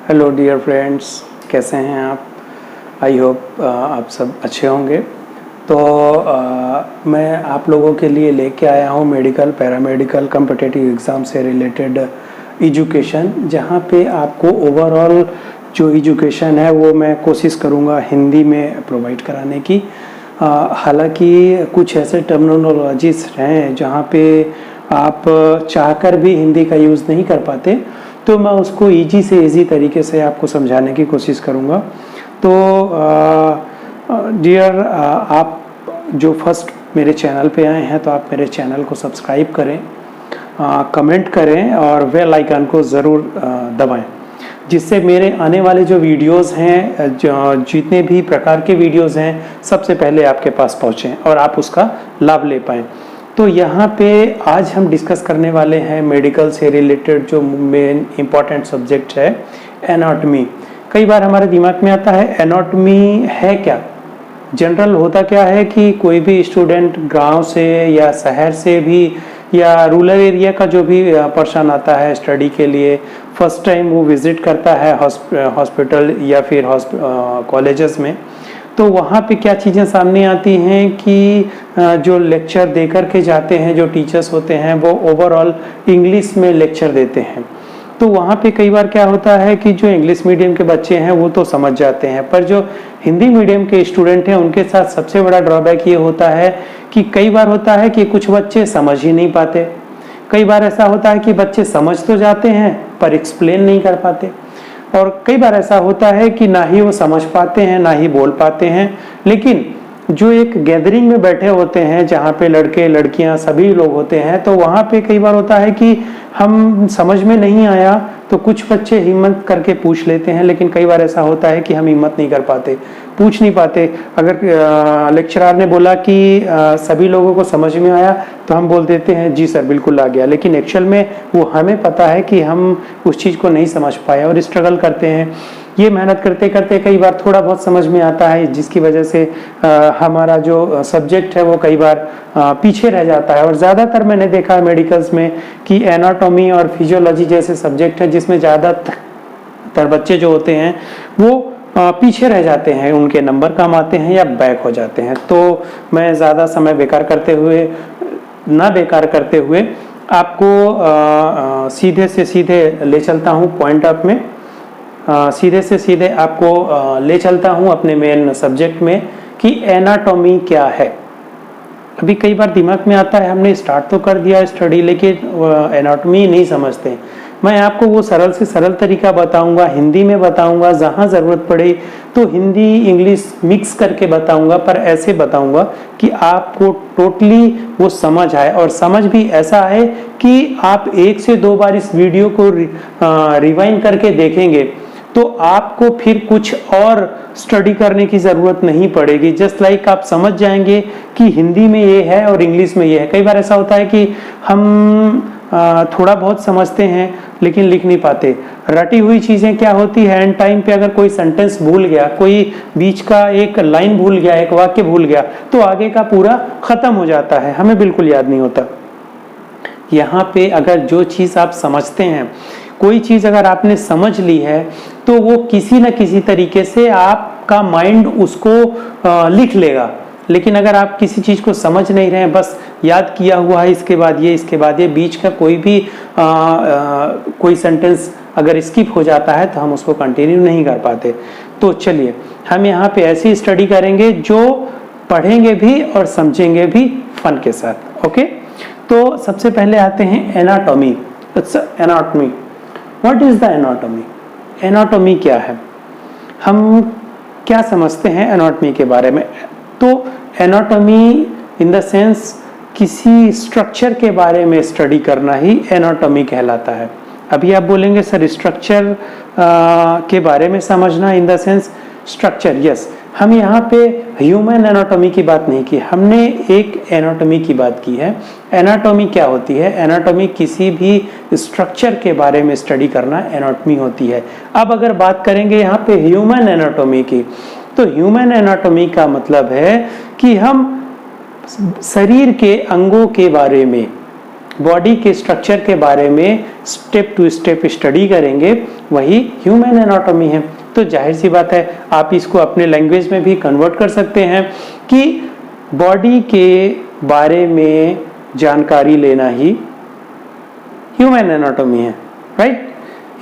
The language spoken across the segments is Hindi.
हेलो डियर फ्रेंड्स, कैसे हैं आप? आई होप आप सब अच्छे होंगे। तो मैं आप लोगों के लिए लेके आया हूँ मेडिकल पैरामेडिकल कॉम्पिटिटिव एग्ज़ाम से रिलेटेड एजुकेशन, जहाँ पे आपको ओवरऑल जो एजुकेशन है वो मैं कोशिश करूँगा हिंदी में प्रोवाइड कराने की। हालांकि कुछ ऐसे टर्मिनोलॉजीज हैं जहाँ पे आप चाहकर भी हिंदी का यूज़ नहीं कर पाते, तो मैं उसको इजी से इजी तरीके से आपको समझाने की कोशिश करूँगा। तो डियर, आप जो फर्स्ट मेरे चैनल पे आए हैं तो आप मेरे चैनल को सब्सक्राइब करें, कमेंट करें और बेल आइकन को ज़रूर दबाएं, जिससे मेरे आने वाले जो वीडियोस हैं, जितने भी प्रकार के वीडियोस हैं, सबसे पहले आपके पास पहुँचें और आप उसका लाभ ले पाएँ। तो यहाँ पे आज हम डिस्कस करने वाले हैं मेडिकल से रिलेटेड जो मेन इम्पॉर्टेंट सब्जेक्ट है, एनाटॉमी। कई बार हमारे दिमाग में आता है एनाटॉमी है क्या। जनरल होता क्या है कि कोई भी स्टूडेंट गांव से या शहर से भी या रूरल एरिया का जो भी पर्सन आता है स्टडी के लिए, फर्स्ट टाइम वो विजिट करता है हॉस्पिटल या फिर कॉलेजेस में, तो वहाँ पे क्या चीज़ें सामने आती हैं कि जो लेक्चर दे कर के जाते हैं जो टीचर्स होते हैं वो ओवरऑल इंग्लिश में लेक्चर देते हैं। तो वहाँ पे कई बार क्या होता है कि जो इंग्लिश मीडियम के बच्चे हैं वो तो समझ जाते हैं, पर जो हिंदी मीडियम के स्टूडेंट हैं उनके साथ सबसे बड़ा ड्रॉबैक ये होता है कि कई बार होता है कि कुछ बच्चे समझ ही नहीं पाते। कई बार ऐसा होता है कि बच्चे समझ तो जाते हैं पर एक्सप्लेन नहीं कर पाते, और कई बार ऐसा होता है कि ना ही वो समझ पाते हैं ना ही बोल पाते हैं। लेकिन जो एक गैदरिंग में बैठे होते हैं जहाँ पे लड़के लड़कियाँ सभी लोग होते हैं, तो वहाँ पे कई बार होता है कि हम समझ में नहीं आया तो कुछ बच्चे हिम्मत करके पूछ लेते हैं, लेकिन कई बार ऐसा होता है कि हम हिम्मत नहीं कर पाते, पूछ नहीं पाते। अगर लेक्चरर ने बोला कि सभी लोगों को समझ में आया तो हम बोल देते हैं जी सर बिल्कुल आ गया, लेकिन एक्चुअल में वो हमें पता है कि हम उस चीज़ को नहीं समझ पाए और स्ट्रगल करते हैं। ये मेहनत करते करते कई बार थोड़ा बहुत समझ में आता है, जिसकी वजह से हमारा जो सब्जेक्ट है वो कई बार पीछे रह जाता है। और ज़्यादातर मैंने देखा है मेडिकल्स में कि एनाटॉमी और फिजियोलॉजी जैसे सब्जेक्ट है जिसमें ज़्यादातर बच्चे जो होते हैं वो पीछे रह जाते हैं, उनके नंबर कम आते हैं या बैक हो जाते हैं। तो मैं ज़्यादा समय बेकार करते हुए आपको सीधे से सीधे ले चलता हूँ पॉइंट अप में, सीधे से सीधे आपको ले चलता हूँ अपने मेन सब्जेक्ट में कि एनाटॉमी क्या है। अभी कई बार दिमाग में आता है हमने स्टार्ट तो कर दिया स्टडी, लेकिन एनाटॉमी नहीं समझते। मैं आपको वो सरल से सरल तरीका बताऊंगा, हिंदी में बताऊंगा, जहाँ ज़रूरत पड़े तो हिंदी इंग्लिश मिक्स करके बताऊंगा, पर ऐसे बताऊंगा कि आपको टोटली वो समझ आए, और समझ भी ऐसा आए कि आप 1 से 2 बार इस वीडियो को रिवाइंड करके देखेंगे तो आपको फिर कुछ और स्टडी करने की ज़रूरत नहीं पड़ेगी। जस्ट लाइक आप समझ जाएंगे कि हिंदी में ये है और इंग्लिश में ये है। कई बार ऐसा होता है कि हम थोड़ा बहुत समझते हैं लेकिन लिख नहीं पाते। रटी हुई चीज़ें क्या होती है, एंड टाइम पे अगर कोई सेंटेंस भूल गया, कोई बीच का एक लाइन भूल गया, एक वाक्य भूल गया, तो आगे का पूरा ख़त्म हो जाता है, हमें बिल्कुल याद नहीं होता। यहाँ पे अगर जो चीज़ आप समझते हैं, कोई चीज़ अगर आपने समझ ली है तो वो किसी न किसी तरीके से आपका माइंड उसको लिख लेगा। लेकिन अगर आप किसी चीज़ को समझ नहीं रहे हैं, बस याद किया हुआ है इसके बाद ये बीच का कोई भी कोई सेंटेंस अगर स्किप हो जाता है तो हम उसको कंटिन्यू नहीं कर पाते। तो चलिए हम यहाँ पे ऐसी स्टडी करेंगे जो पढ़ेंगे भी और समझेंगे भी फन के साथ। ओके, तो सबसे पहले आते हैं anatomy. Anatomy, what is the anatomy? Anatomy क्या है, हम क्या समझते हैं एनाटॉमी के बारे में? तो एनाटॉमी इन द सेंस किसी स्ट्रक्चर के बारे में स्टडी करना ही एनाटॉमी कहलाता है। अभी आप बोलेंगे सर स्ट्रक्चर के बारे में समझना इन द सेंस स्ट्रक्चर, यस। हम यहाँ पे ह्यूमन एनाटॉमी की बात नहीं की, हमने एक एनाटॉमी की बात की है। एनाटॉमी क्या होती है? एनाटॉमी किसी भी स्ट्रक्चर के बारे में स्टडी करना एनाटॉमी होती है। अब अगर बात करेंगे यहाँ पे ह्यूमन एनाटॉमी की, तो ह्यूमन एनाटॉमी का मतलब है कि हम शरीर के अंगों के बारे में बॉडी के स्ट्रक्चर के बारे में स्टेप टू स्टेप स्टडी करेंगे, वही ह्यूमन एनाटॉमी है। तो जाहिर सी बात है आप इसको अपने लैंग्वेज में भी कन्वर्ट कर सकते हैं कि बॉडी के बारे में जानकारी लेना ही ह्यूमन एनाटॉमी है, राइट।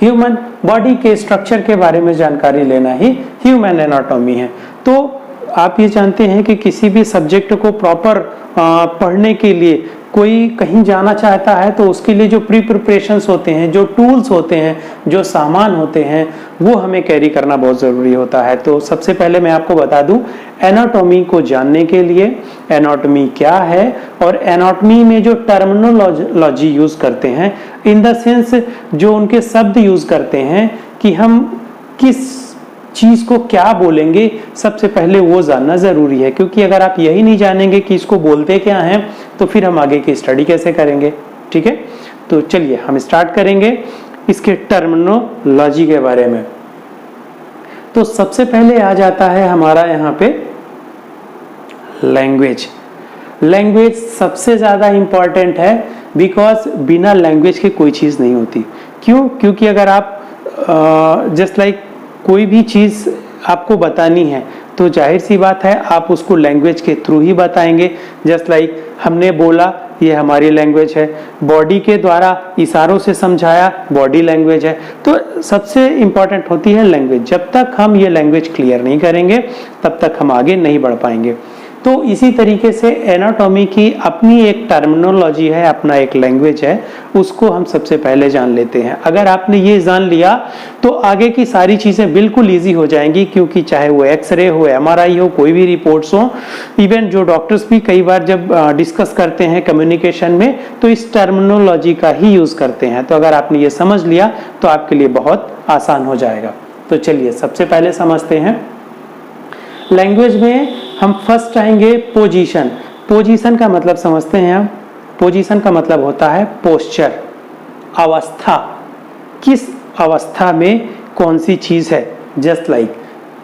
ह्यूमन बॉडी के स्ट्रक्चर के बारे में जानकारी लेना ही ह्यूमन एनाटॉमी है। तो आप ये जानते हैं कि किसी भी सब्जेक्ट को प्रॉपर पढ़ने के लिए कोई कहीं जाना चाहता है तो उसके लिए जो प्री प्रिपरेशंस होते हैं, जो टूल्स होते हैं, जो सामान होते हैं, वो हमें कैरी करना बहुत ज़रूरी होता है। तो सबसे पहले मैं आपको बता दूं, एनाटॉमी को जानने के लिए एनाटॉमी क्या है और एनाटॉमी में जो टर्मिनोलॉजी यूज़ करते हैं, इन द सेंस जो उनके शब्द यूज़ करते हैं कि हम किस चीज को क्या बोलेंगे, सबसे पहले वो जानना जरूरी है। क्योंकि अगर आप यही नहीं जानेंगे कि इसको बोलते क्या हैं तो फिर हम आगे की स्टडी कैसे करेंगे, ठीक है। तो चलिए हम स्टार्ट करेंगे इसके टर्मिनोलॉजी के बारे में। तो सबसे पहले आ जाता है हमारा यहाँ पे लैंग्वेज। लैंग्वेज सबसे ज्यादा इंपॉर्टेंट है, बिकॉज बिना लैंग्वेज के कोई चीज नहीं होती। क्यों? क्योंकि अगर आप जस्ट लाइक कोई भी चीज़ आपको बतानी है तो जाहिर सी बात है आप उसको लैंग्वेज के थ्रू ही बताएंगे। जस्ट लाइक हमने बोला, ये हमारी लैंग्वेज है। बॉडी के द्वारा इशारों से समझाया, बॉडी लैंग्वेज है। तो सबसे इंपॉर्टेंट होती है लैंग्वेज। जब तक हम ये लैंग्वेज क्लियर नहीं करेंगे तब तक हम आगे नहीं बढ़ पाएंगे। तो इसी तरीके से एनाटॉमी की अपनी एक टर्मिनोलॉजी है, अपना एक लैंग्वेज है, उसको हम सबसे पहले जान लेते हैं। अगर आपने ये जान लिया तो आगे की सारी चीज़ें बिल्कुल इजी हो जाएंगी, क्योंकि चाहे वो एक्सरे हो, एमआरआई हो, कोई भी रिपोर्ट्स हो, इवन जो डॉक्टर्स भी कई बार जब डिस्कस करते हैं कम्युनिकेशन में तो इस टर्मिनोलॉजी का ही यूज़ करते हैं। तो अगर आपने ये समझ लिया तो आपके लिए बहुत आसान हो जाएगा। तो चलिए सबसे पहले समझते हैं लैंग्वेज में। हम फर्स्ट आएंगे पोजीशन। पोजीशन का मतलब समझते हैं हम। पोजीशन का मतलब होता है पोस्चर, अवस्था। किस अवस्था में कौन सी चीज है। Just like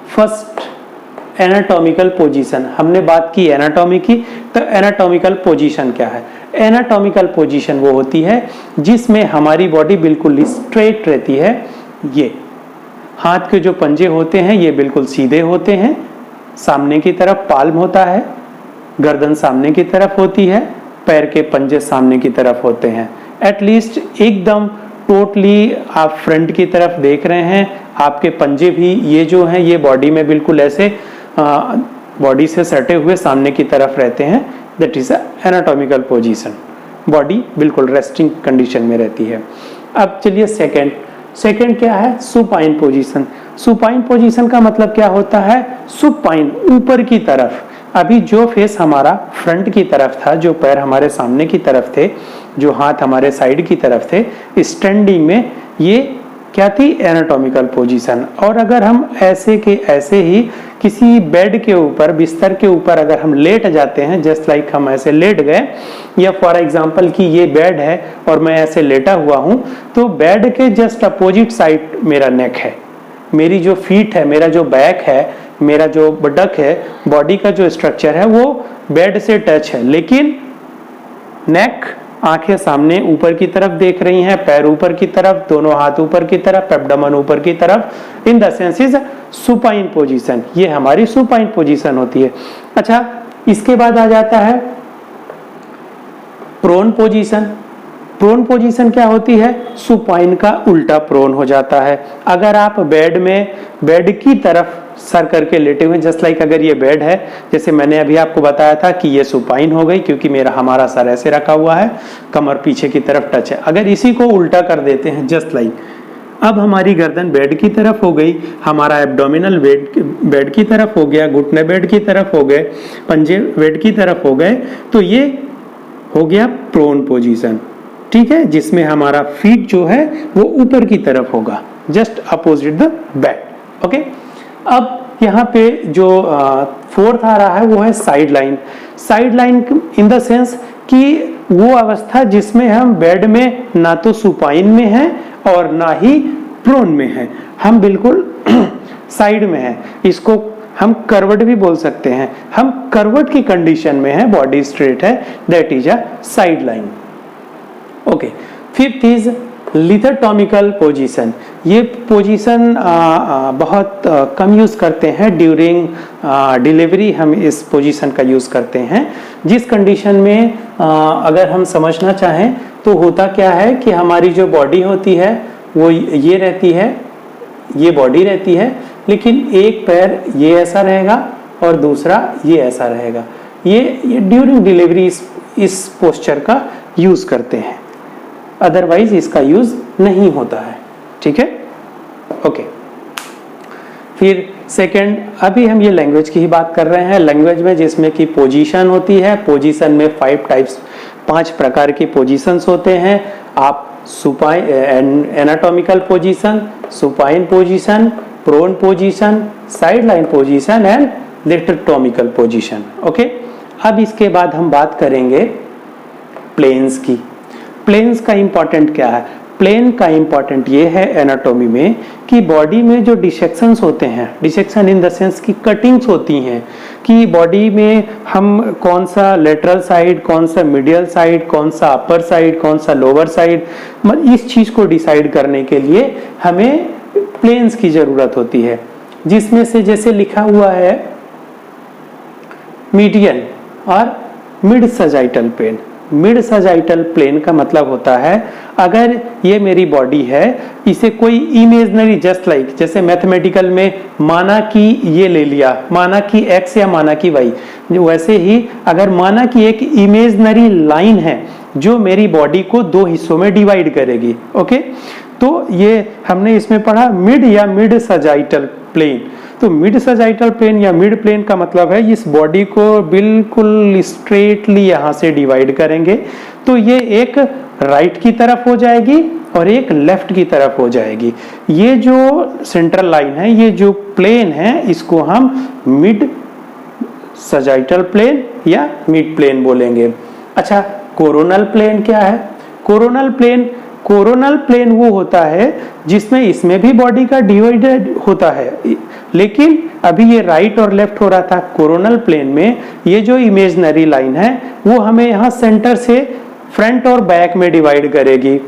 first anatomical position, हमने बात की एनाटॉमी की, तो एनाटॉमिकल पोजीशन क्या है। एनाटॉमिकल पोजीशन वो होती है जिसमें हमारी बॉडी बिल्कुल स्ट्रेट रहती है। ये हाथ के जो पंजे होते हैं ये बिल्कुल सीधे होते हैं, सामने की तरफ पाल्म होता है, गर्दन सामने की तरफ होती है, पैर के पंजे सामने की तरफ होते हैं। एटलीस्ट एकदम टोटली आप फ्रंट की तरफ देख रहे हैं, आपके पंजे भी ये जो हैं ये बॉडी में बिल्कुल ऐसे बॉडी से सटे हुए सामने की तरफ रहते हैं। That is anatomical position. Body बिल्कुल रेस्टिंग कंडीशन में रहती है। अब चलिए सेकंड क्या है, सुपाइन पोजीशन। सुपाइन पोजीशन का मतलब क्या होता है, सुपाइन ऊपर की तरफ। अभी जो फेस हमारा फ्रंट की तरफ था, जो पैर हमारे सामने की तरफ थे, जो हाथ हमारे साइड की तरफ थे, स्टैंडिंग में ये क्या थी, एनाटॉमिकल पोजीशन। और अगर हम ऐसे के ऐसे ही किसी बेड के ऊपर, बिस्तर के ऊपर अगर हम लेट जाते हैं, जस्ट लाइक हम ऐसे लेट गए, या फॉर एग्जांपल कि ये बेड है और मैं ऐसे लेटा हुआ हूं, तो बेड के जस्ट अपोजिट साइड मेरा नेक है, मेरी जो फीट है, मेरा जो बैक है, मेरा जो बटक है, बॉडी का जो स्ट्रक्चर है वो बेड से टच है, लेकिन नेक, आंखें सामने ऊपर की तरफ देख रही हैं, पैर ऊपर की तरफ, दोनों हाथ ऊपर की तरफ, एब्डोमेन ऊपर की तरफ। इन the sense is supine position. ये हमारी सुपाइन पोजीशन होती है। अच्छा, इसके बाद आ जाता है प्रोन पोजीशन। प्रोन पोजीशन क्या होती है, सुपाइन का उल्टा प्रोन हो जाता है। अगर आप बेड में बेड की तरफ सर करके लेटे हुए, जस्ट लाइक अगर ये बेड है, जैसे मैंने अभी आपको बताया था कि ये सुपाइन हो गई क्योंकि हमारा सर ऐसे रखा हुआ है, कमर पीछे की तरफ टच है। अगर इसी को उल्टा कर देते हैं, जस्ट लाइक अब हमारी गर्दन बेड की तरफ हो गई, हमारा एब्डोमिनल बेड की तरफ हो गया, घुटने बेड की तरफ हो गए, पंजे बेड की तरफ हो गए, तो ये हो गया प्रोन पोजीशन। ठीक है, जिसमें हमारा फीट जो है वो ऊपर की तरफ होगा, just opposite the bed. Okay, अब यहाँ पे जो फोर्थ आ रहा है वो है side line. Side line in the sense कि वो अवस्था जिसमें हम बेड में ना तो सुपाइन में हैं और ना ही प्रोन में हैं, हम बिल्कुल साइड में हैं। इसको हम करवट भी बोल सकते हैं। हम करवट की कंडीशन में हैं, बॉडी स्ट्रेट है, that is a side line. Okay, fifth is lithotomical position. ये पोजीशन बहुत कम यूज़ करते हैं, ड्यूरिंग डिलीवरी हम इस पोजीशन का यूज़ करते हैं। जिस कंडीशन में अगर हम समझना चाहें तो होता क्या है कि हमारी जो बॉडी होती है वो ये रहती है, ये बॉडी रहती है, लेकिन एक पैर ये ऐसा रहेगा और दूसरा ये ऐसा रहेगा। ये ड्यूरिंग डिलीवरी इस पोस्चर का यूज़ करते हैं, अदरवाइज इसका यूज नहीं होता है। ठीक है, ओके। फिर सेकंड, अभी हम ये लैंग्वेज की ही बात कर रहे हैं। लैंग्वेज में जिसमें कि पोजीशन होती है, पोजीशन में 5 प्रकार की पोजीशंस होते हैं। आप supine anatomical position, supine position, prone position, side line position and lithotomical position. Okay, अब इसके बाद हम बात करेंगे प्लेन्स की। प्लेन्स का इंपॉर्टेंट क्या है? प्लेन का इंपॉर्टेंट ये है एनाटॉमी में कि बॉडी में जो डिसेक्शंस होते हैं, डिसेक्शन इन द सेंस की कटिंग्स होती हैं, कि बॉडी में हम कौन सा लेटरल साइड, कौन सा मीडियल साइड, कौन सा अपर साइड, कौन सा लोअर साइड, इस चीज को डिसाइड करने के लिए हमें प्लेन्स की जरूरत होती है। जिसमें से जैसे लिखा हुआ है मीडियन और mid sagittal plane. Mid sagittal plane का मतलब होता है, अगर ये मेरी बॉडी है, इसे कोई इमेजनरी जस्ट लाइक, जैसे मैथमेटिकल में माना कि ये ले लिया, माना कि x या माना कि y, वैसे ही अगर माना कि एक इमेजनरी लाइन है जो मेरी बॉडी को 2 हिस्सों में डिवाइड करेगी। ओके, तो ये हमने इसमें पढ़ा मिड या मिड सजाइटल प्लेन। तो मिड सजाइटल प्लेन या मिड प्लेन का मतलब है इस बॉडी को बिल्कुल स्ट्रेटली यहाँ से डिवाइड करेंगे तो ये एक राइट की तरफ हो जाएगी और एक लेफ्ट की तरफ हो जाएगी। ये जो सेंट्रल लाइन है, ये जो प्लेन है, इसको हम मिड सजाइटल प्लेन या मिड प्लेन बोलेंगे। अच्छा, कोरोनल प्लेन क्या है? कोरोनल प्लेन वो होता है जिसमें इसमें भी बॉडी का डिवाइडेड होता है, लेकिन अभी ये राइट और लेफ्ट हो रहा था। कोरोनल प्लेन में ये जो इमेजनरी लाइन है वो हमें यहाँ सेंटर से फ्रंट और बैक में डिवाइड करेगी।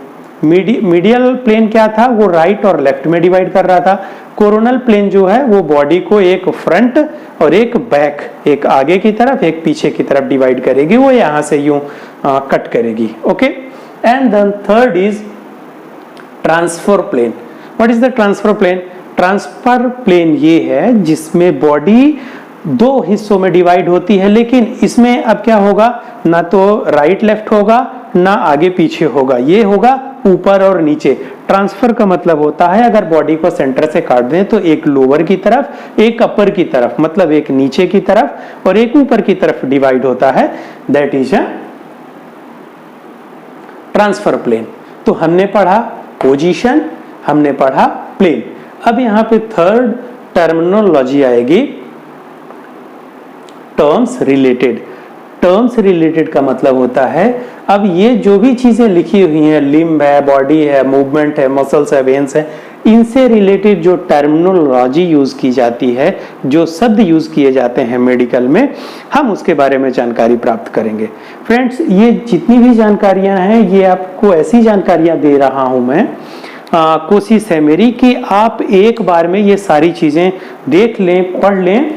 मीडियल प्लेन क्या था? वो राइट और लेफ्ट में डिवाइड कर रहा था। कोरोनल प्लेन जो है वो बॉडी को एक फ्रंट और एक बैक, एक आगे की तरफ एक पीछे की तरफ डिवाइड करेगी। वो यहाँ से यूं कट करेगी। Okay, and then third is transverse plane. What is the transverse plane? Transverse plane ये है जिसमें बॉडी 2 हिस्सों में डिवाइड होती है, लेकिन इसमें अब क्या होगा, ना तो राइट लेफ्ट होगा ना आगे पीछे होगा, ये होगा ऊपर और नीचे। ट्रांसफर का मतलब होता है अगर बॉडी को सेंटर से काट दें तो एक लोअर की तरफ, एक अपर की तरफ, मतलब एक नीचे की तरफ और एक ऊपर की तरफ डिवाइड होता है। That is a transverse plane. तो हमने पढ़ा पोजीशन, हमने पढ़ा प्लेन। अब यहां पे थर्ड टर्मिनोलॉजी आएगी टर्म्स रिलेटेड। टर्म्स रिलेटेड का मतलब होता है अब ये जो भी चीजें लिखी हुई हैं, लिम्ब है, बॉडी है, मूवमेंट है, मसल्स है, वेन्स है, इनसे रिलेटेड जो टर्मिनोलॉजी यूज की जाती है, जो शब्द यूज किए जाते हैं मेडिकल में, हम उसके बारे में जानकारी प्राप्त करेंगे। फ्रेंड्स, ये जितनी भी जानकारियां हैं ये आपको ऐसी जानकारियां दे रहा हूं मैं, कोशिश है मेरी कि आप एक बार में ये सारी चीजें देख लें, पढ़ लें,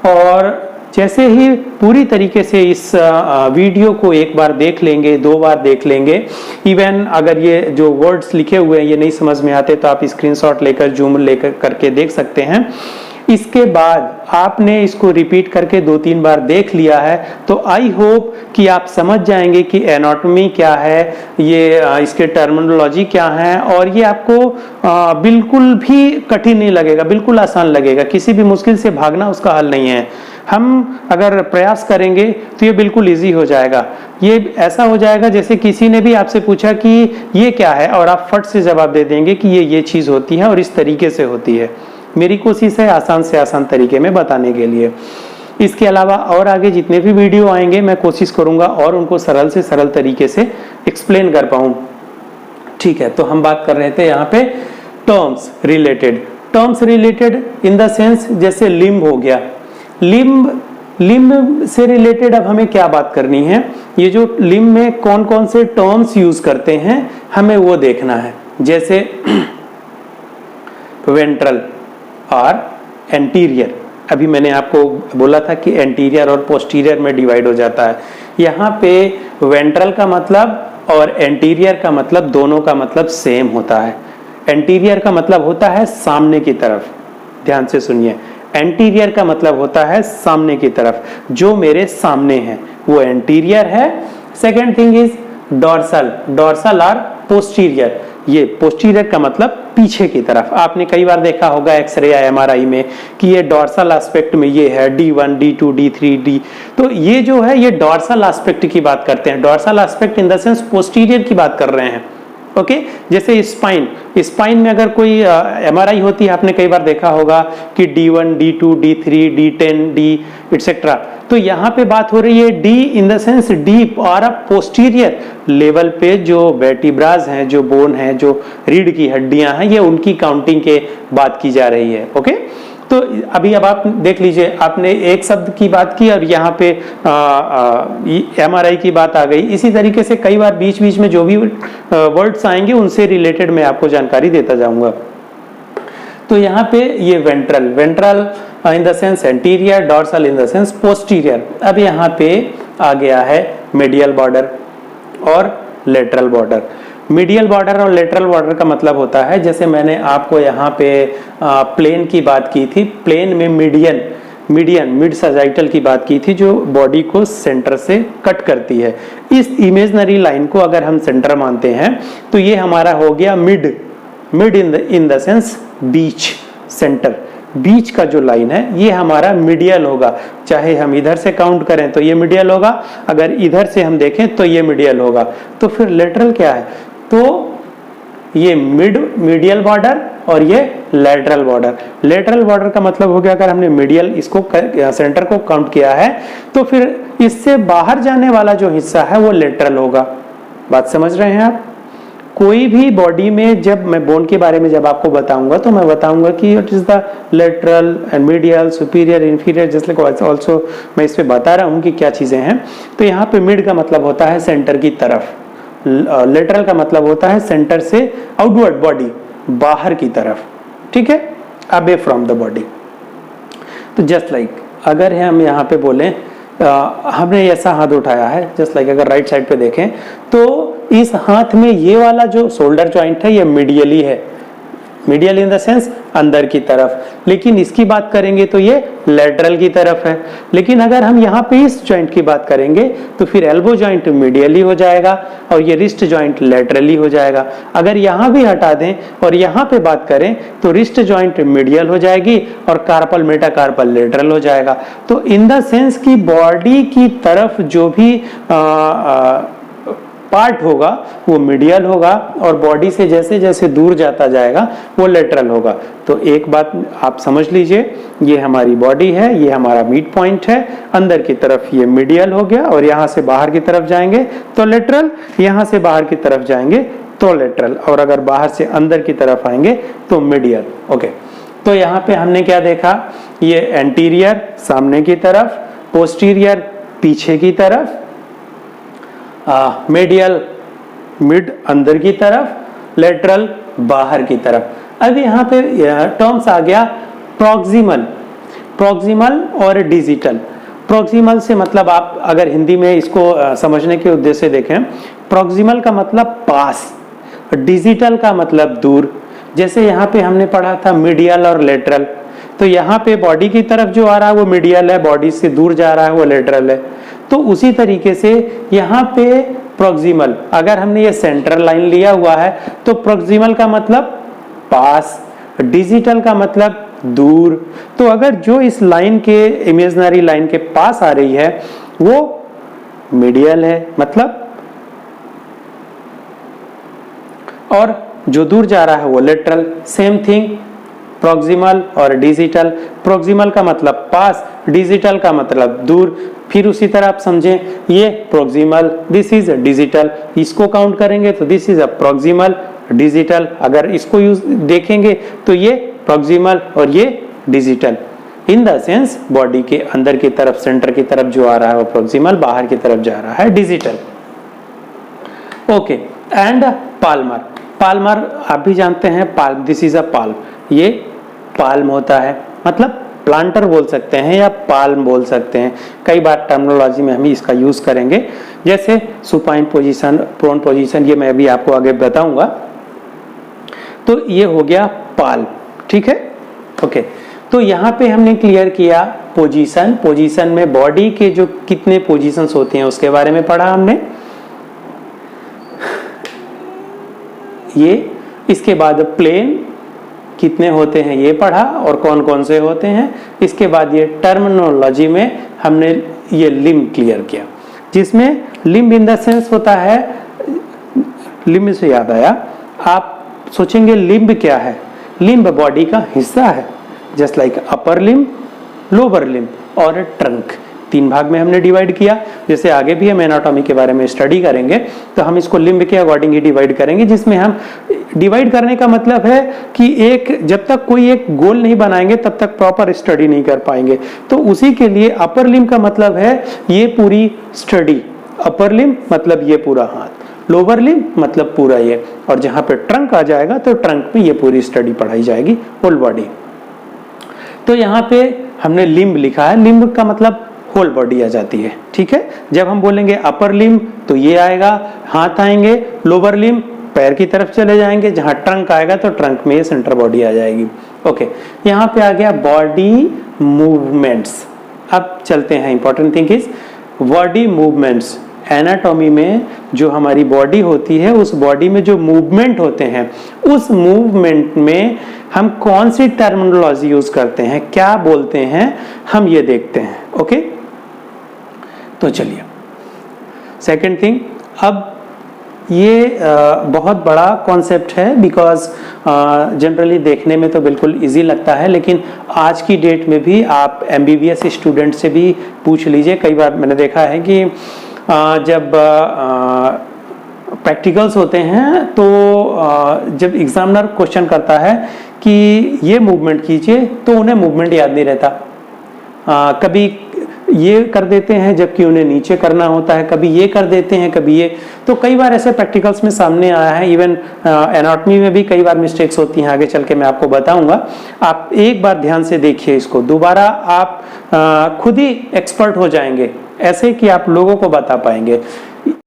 और जैसे ही पूरी तरीके से इस वीडियो को एक बार देख लेंगे, 2 बार देख लेंगे, इवन अगर ये जो वर्ड्स लिखे हुए हैं ये नहीं समझ में आते तो आप स्क्रीनशॉट लेकर, जूम लेकर करके देख सकते हैं। इसके बाद आपने इसको रिपीट करके 2-3 बार देख लिया है तो आई होप कि आप समझ जाएंगे कि एनाटॉमी क्या है, ये इसके टर्मिनोलॉजी क्या है, और ये आपको बिल्कुल भी कठिन नहीं लगेगा, बिल्कुल आसान लगेगा। किसी भी मुश्किल से भागना उसका हल नहीं है। हम अगर प्रयास करेंगे तो ये बिल्कुल इजी हो जाएगा। ये ऐसा हो जाएगा जैसे किसी ने भी आपसे पूछा कि ये क्या है और आप फट से जवाब दे देंगे कि ये चीज होती है और इस तरीके से होती है। मेरी कोशिश है आसान से आसान तरीके में बताने के लिए। इसके अलावा और आगे जितने भी वीडियो आएंगे मैं कोशिश करूंगा और उनको सरल से सरल तरीके से एक्सप्लेन कर पाऊं। ठीक है, तो हम बात कर रहे थे यहाँ पे terms related. Terms related in the sense जैसे लिम्ब हो गया। लिम्ब लिम्ब से रिलेटेड अब हमें क्या बात करनी है, ये जो लिम्ब में कौन कौन से टर्म्स यूज करते हैं हमें वो देखना है। जैसे वेंट्रल और एंटीरियर, अभी मैंने आपको बोला था कि एंटीरियर और पोस्टीरियर में डिवाइड हो जाता है। यहाँ पे वेंट्रल का मतलब और एंटीरियर का मतलब दोनों का मतलब सेम होता है। एंटीरियर का मतलब होता है सामने की तरफ, ध्यान से सुनिए, एंटीरियर का मतलब होता है सामने की तरफ, जो मेरे सामने है वो एंटीरियर है। Second thing is dorsal, dorsal और पोस्टीरियर, ये पोस्टीरियर का मतलब पीछे की तरफ। आपने कई बार देखा होगा एक्सरे या एमआरआई में कि ये डॉर्सल एस्पेक्ट में ये है D1, D2, D3, D, तो ये जो है ये डॉर्सल एस्पेक्ट की बात करते हैं। Dorsal aspect in the sense posterior की बात कर रहे हैं। ओके, जैसे स्पाइन, स्पाइन में अगर कोई एमआरआई होती है, आपने कई बार देखा होगा कि D1, D2, D3, D10, D etcetera, तो यहाँ पे बात हो रही है D in the sense deep और पोस्टीरियर लेवल पे जो वर्टिब्रास हैं, जो बोन है, जो रीढ़ की हड्डियां हैं, ये उनकी काउंटिंग के बात की जा रही है। ओके, तो अभी अब आप देख लीजिए, आपने एक शब्द की बात की और यहाँ पे एमआरआई की बात आ गई। इसी तरीके से कई बार बीच बीच में जो भी वर्ड्स आएंगे उनसे रिलेटेड मैं आपको जानकारी देता जाऊंगा। तो यहाँ पे ये ventral, ventral in the sense anterior, dorsal in the sense posterior. अब यहाँ पे आ गया है मीडियल बॉर्डर और लेटरल बॉर्डर। मीडियल बॉर्डर और लेटरल बॉर्डर का मतलब होता है, जैसे मैंने आपको यहाँ पे प्लेन की बात की थी, प्लेन में मीडियन मिड सजाइटल की बात की थी, जो बॉडी को सेंटर से कट करती है। इस इमेजनरी लाइन को अगर हम सेंटर मानते हैं तो ये हमारा हो गया मिड इन द सेंस बीच, सेंटर, बीच का जो लाइन है ये हमारा मीडियल होगा। चाहे हम इधर से काउंट करें तो ये मीडियल होगा, अगर इधर से हम देखें तो ये मीडियल होगा। तो फिर लेटरल क्या है, तो ये मीडियल बॉर्डर और ये लेटरल बॉर्डर। लेटरल बॉर्डर का मतलब हो गया, अगर हमने मीडियल इसको सेंटर को काउंट किया है तो फिर इससे बाहर जाने वाला जो हिस्सा है वो लेटरल होगा। बात समझ रहे हैं आप? कोई भी बॉडी में जब मैं बोन के बारे में जब आपको बताऊंगा तो मैं बताऊंगा कि it is the lateral and medial, superior, inferior, just like also मैं इस पे बता रहा हूं कि क्या चीजें हैं। तो यहाँ पे मिड का मतलब होता है सेंटर की तरफ, लेटरल का मतलब होता है सेंटर से आउटवर्ड, बॉडी बाहर की तरफ, ठीक है, अवे फ्रॉम द बॉडी। तो जस्ट लाइक अगर हम यहाँ पे बोलें हमने ऐसा हाथ उठाया है, जस्ट लाइक अगर राइट साइड पे देखें तो इस हाथ में ये वाला जो शोल्डर जॉइंट है ये मीडियली है, मीडियल इन द सेंस अंदर की तरफ, लेकिन इसकी बात करेंगे तो ये लेटरल की तरफ है। लेकिन अगर हम यहाँ पे इस जॉइंट की बात करेंगे तो फिर एल्बो जॉइंट मीडियली हो जाएगा और ये रिस्ट जॉइंट लेटरली हो जाएगा। अगर यहाँ भी हटा दें और यहाँ पे बात करें तो रिस्ट जॉइंट मीडियल हो जाएगी और कार्पल मेटाकार्पल लेटरल हो जाएगा। तो इन द सेंस की बॉडी की तरफ जो भी पार्ट होगा वो मीडियल होगा और बॉडी से जैसे जैसे दूर जाता जाएगा वो लेटरल होगा। तो एक बात आप समझ लीजिए, ये हमारी बॉडी है, ये हमारा मिड पॉइंट है, अंदर की तरफ ये मीडियल हो गया और यहाँ से बाहर की तरफ जाएंगे तो लेटरल, यहाँ से बाहर की तरफ जाएंगे तो लेटरल, और अगर बाहर से अंदर की तरफ आएंगे तो मीडियल। ओके, तो यहाँ पे हमने क्या देखा, ये एंटीरियर सामने की तरफ, पोस्टीरियर पीछे की तरफ, मीडियल मिड अंदर की तरफ, लेटरल बाहर की तरफ। अब यहाँ पे टर्म्स आ गया प्रॉक्सिमल, प्रॉक्सिमल और डिजिटल। प्रॉक्सिमल से मतलब आप अगर हिंदी में इसको समझने के उद्देश्य से देखें, प्रॉक्सिमल का मतलब पास, डिजिटल का मतलब दूर। जैसे यहाँ पे हमने पढ़ा था मीडियल और लेटरल, तो यहाँ पे बॉडी की तरफ जो आ रहा है वो मीडियल है, बॉडी से दूर जा रहा है वो लेटरल है। तो उसी तरीके से यहाँ पे प्रॉक्सिमल, अगर हमने ये सेंट्रल लाइन लिया हुआ है तो प्रॉक्सिमल का मतलब पास, डिजिटल का मतलब दूर। तो अगर जो इस लाइन के, इमेजिनरी लाइन के पास आ रही है वो मीडियल है मतलब, और जो दूर जा रहा है वो लेटरल। सेम थिंग प्रॉक्सिमल और डिजिटल, प्रॉक्सिमल का मतलब पास, डिजिटल का मतलब दूर। फिर उसी तरह आप समझें, ये प्रॉक्सिमल, दिस इज डिजिटल, इसको काउंट करेंगे तो this is a proximal digital. अगर इसको यूज देखेंगे तो ये प्रॉक्सिमल और ये digital. In the sense body के अंदर की तरफ, सेंटर की तरफ जो आ रहा है वो प्रॉक्सिमल, बाहर की तरफ जा रहा है digital. Okay, and Palmer, Palmer आप भी जानते हैं, palm, this is a palm, ये पाल्म होता है, मतलब प्लांटर बोल सकते हैं या पाल्म बोल सकते हैं, कई बार टर्मिनोलॉजी में हम इसका यूज करेंगे, जैसे सुपाइन पोजीशन, प्रोन पोजीशन, ये मैं अभी आपको आगे बताऊंगा। तो ये हो गया पाल्म, ठीक है। ओके, तो यहाँ पे हमने क्लियर किया पोजीशन, पोजीशन में बॉडी के जो कितने पोजीशंस होते हैं उसके बारे में पढ़ा हमने। ये इसके बाद प्लेन कितने होते हैं ये पढ़ा और कौन कौन से होते हैं। इसके बाद ये टर्मिनोलॉजी में हमने ये लिम्ब क्लियर किया, जिसमें लिम्ब इन द सेंस होता है, लिम्ब से याद आया, आप सोचेंगे लिम्ब क्या है, लिम्ब बॉडी का हिस्सा है, just like upper limb, lower limb और ट्रंक, तीन भाग में हमने डिवाइड किया। जैसे आगे भी हम एनाटॉमी के बारे में स्टडी करेंगे तो हम इसको लिम्ब के अकॉर्डिंग ही डिवाइड करेंगे, जिसमें हम डिवाइड करने का मतलब है कि एक, जब तक कोई एक गोल नहीं बनाएंगे तब तक प्रॉपर स्टडी नहीं कर पाएंगे। तो उसी के लिए अपर लिम्ब का मतलब है ये पूरी स्टडी, अपर लिम्ब मतलब ये पूरा हाथ, लोअर लिम्ब मतलब पूरा ये, और जहां पे ट्रंक आ जाएगा तो ट्रंक में ये पूरी स्टडी पढ़ाई जाएगी, होल बॉडी। तो यहाँ पे हमने लिम्ब लिखा है, लिम्ब का मतलब होल बॉडी आ जाती है, ठीक है। जब हम बोलेंगे अपर लिम्ब तो ये आएगा, हाथ आएंगे, लोअर लिम्ब पैर की तरफ चले जाएंगे, जहां ट्रंक आएगा तो ट्रंक में सेंटर बॉडी आ जाएगी। ओके, यहाँ पे आ गया बॉडी मूवमेंट्स। अब चलते हैं, important thing is body movements. Anatomy में जो हमारी बॉडी होती है, उस बॉडी में जो मूवमेंट होते हैं, उस मूवमेंट में हम कौन सी टर्मिनोलॉजी यूज करते हैं, क्या बोलते हैं, हम ये देखते हैं। ओके, तो चलिए सेकंड थिंग, अब ये बहुत बड़ा कॉन्सेप्ट है, बिकॉज जनरली देखने में तो बिल्कुल इजी लगता है, लेकिन आज की डेट में भी आप एमबीबीएस स्टूडेंट से भी पूछ लीजिए। कई बार मैंने देखा है कि जब प्रैक्टिकल्स होते हैं तो जब एग्जामिनर क्वेश्चन करता है कि ये मूवमेंट कीजिए तो उन्हें मूवमेंट याद नहीं रहता, कभी ये कर देते हैं जबकि उन्हें नीचे करना होता है, कभी ये कर देते हैं, कभी ये। तो कई बार ऐसे प्रैक्टिकल्स में सामने आया है, इवन एनाटॉमी में भी कई बार मिस्टेक्स होती हैं, आगे चल के मैं आपको बताऊंगा। आप एक बार ध्यान से देखिए इसको, दोबारा आप खुद ही एक्सपर्ट हो जाएंगे, ऐसे कि आप लोगों को बता पाएंगे